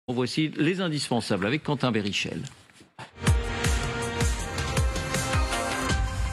Voici les indispensables avec Quentin Bérichel.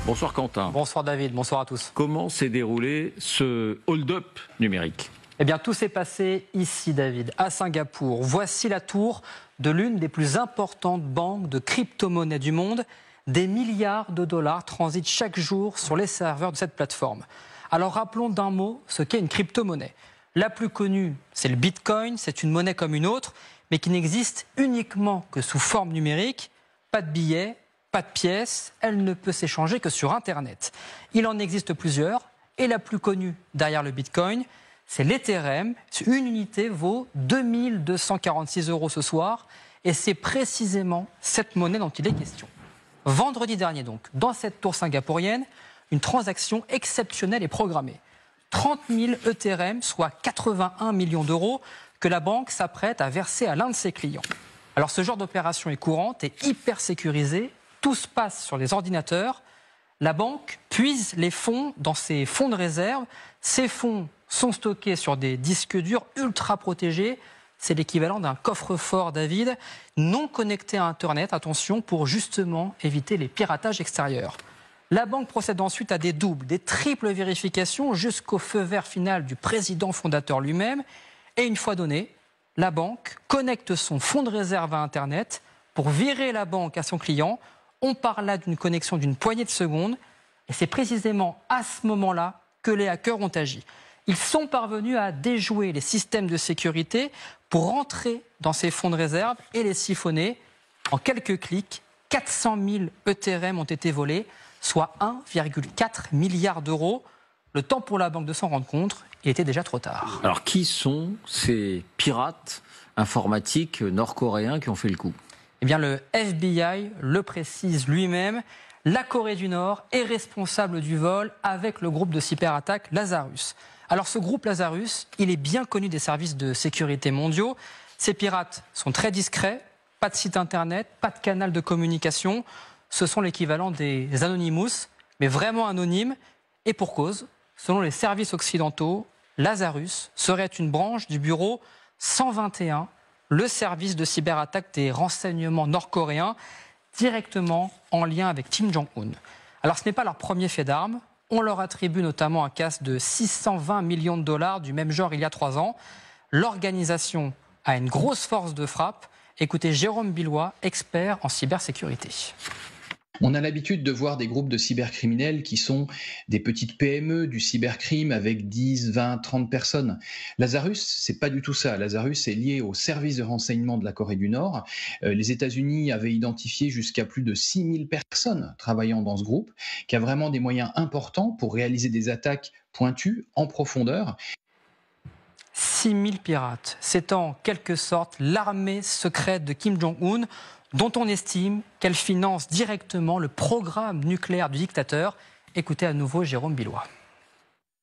Bonsoir Quentin. Bonsoir David, bonsoir à tous. Comment s'est déroulé ce hold-up numérique? Eh bien, tout s'est passé ici, David, à Singapour. Voici la tour de l'une des plus importantes banques de crypto-monnaies du monde. Des milliards de dollars transitent chaque jour sur les serveurs de cette plateforme. Alors rappelons d'un mot ce qu'est une crypto-monnaie. La plus connue, c'est le Bitcoin, c'est une monnaie comme une autre, mais qui n'existe uniquement que sous forme numérique. Pas de billets, pas de pièces, elle ne peut s'échanger que sur Internet. Il en existe plusieurs, et la plus connue derrière le Bitcoin, c'est l'Ethereum. Une unité vaut 2246 € ce soir, et c'est précisément cette monnaie dont il est question. Vendredi dernier donc, dans cette tour singapourienne, une transaction exceptionnelle est programmée. 30 000 Ethereum, soit 81 millions d'euros, que la banque s'apprête à verser à l'un de ses clients. Alors ce genre d'opération est courante et hyper sécurisée. Tout se passe sur les ordinateurs. La banque puise les fonds dans ses fonds de réserve. Ces fonds sont stockés sur des disques durs ultra protégés. C'est l'équivalent d'un coffre-fort, David, non connecté à Internet, attention, pour justement éviter les piratages extérieurs. La banque procède ensuite à des doubles, des triples vérifications jusqu'au feu vert final du président fondateur lui-même. Et une fois donné, la banque connecte son fonds de réserve à Internet pour virer la banque à son client. On parle là d'une connexion d'une poignée de secondes. Et c'est précisément à ce moment-là que les hackers ont agi. Ils sont parvenus à déjouer les systèmes de sécurité pour entrer dans ces fonds de réserve et les siphonner. En quelques clics, 400 000 Ethereum ont été volés, soit 1,4 milliard d'euros. Le temps pour la banque de s'en rendre compte, il était déjà trop tard. Alors qui sont ces pirates informatiques nord-coréens qui ont fait le coup? Eh bien, le FBI le précise lui-même. La Corée du Nord est responsable du vol avec le groupe de cyberattaque Lazarus. Alors ce groupe Lazarus, il est bien connu des services de sécurité mondiaux. Ces pirates sont très discrets, pas de site internet, pas de canal de communication. Ce sont l'équivalent des Anonymous, mais vraiment anonymes. Et pour cause, selon les services occidentaux, Lazarus serait une branche du bureau 121, le service de cyberattaque des renseignements nord-coréens, directement en lien avec Kim Jong-un. Alors ce n'est pas leur premier fait d'armes. On leur attribue notamment un casse de 620 millions de dollars du même genre il y a 3 ans. L'organisation a une grosse force de frappe. Écoutez Jérôme Billois, expert en cybersécurité. On a l'habitude de voir des groupes de cybercriminels qui sont des petites PME du cybercrime avec 10, 20, 30 personnes. Lazarus, c'est pas du tout ça. Lazarus est lié au service de renseignement de la Corée du Nord. Les États-Unis avaient identifié jusqu'à plus de 6000 personnes travaillant dans ce groupe, qui a vraiment des moyens importants pour réaliser des attaques pointues, en profondeur. 6000 pirates, c'est en quelque sorte l'armée secrète de Kim Jong-un, dont on estime qu'elle finance directement le programme nucléaire du dictateur. Écoutez à nouveau Jérôme Billois.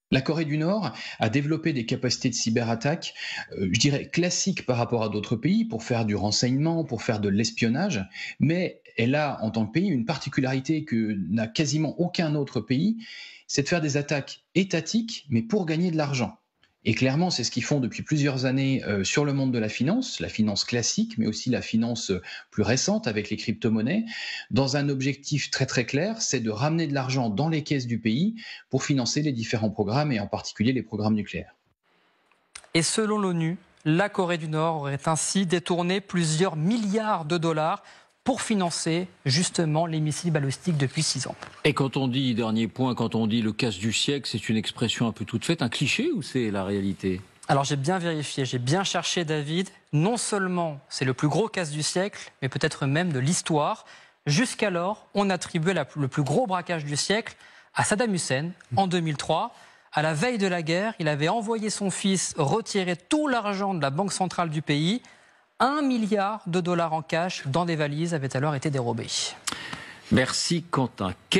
La Corée du Nord a développé des capacités de cyberattaque, je dirais classiques par rapport à d'autres pays, pour faire du renseignement, pour faire de l'espionnage, mais elle a en tant que pays une particularité que n'a quasiment aucun autre pays, c'est de faire des attaques étatiques, mais pour gagner de l'argent. Et clairement, c'est ce qu'ils font depuis plusieurs années sur le monde de la finance classique, mais aussi la finance plus récente avec les crypto-monnaies, dans un objectif très très clair, c'est de ramener de l'argent dans les caisses du pays pour financer les différents programmes, et en particulier les programmes nucléaires. Et selon l'ONU, la Corée du Nord aurait ainsi détourné plusieurs milliards de dollars pour financer justement les missiles balistiques depuis 6 ans. Et quand on dit, dernier point, quand on dit le casse du siècle, c'est une expression un peu toute faite, un cliché ou c'est la réalité? Alors j'ai bien vérifié, j'ai bien cherché David. Non seulement c'est le plus gros casse du siècle, mais peut-être même de l'histoire. Jusqu'alors, on attribuait le plus gros braquage du siècle à Saddam Hussein en 2003. À la veille de la guerre, il avait envoyé son fils retirer tout l'argent de la banque centrale du pays. 1 milliard de dollars en cash dans des valises avaient alors été dérobés. Merci Quentin.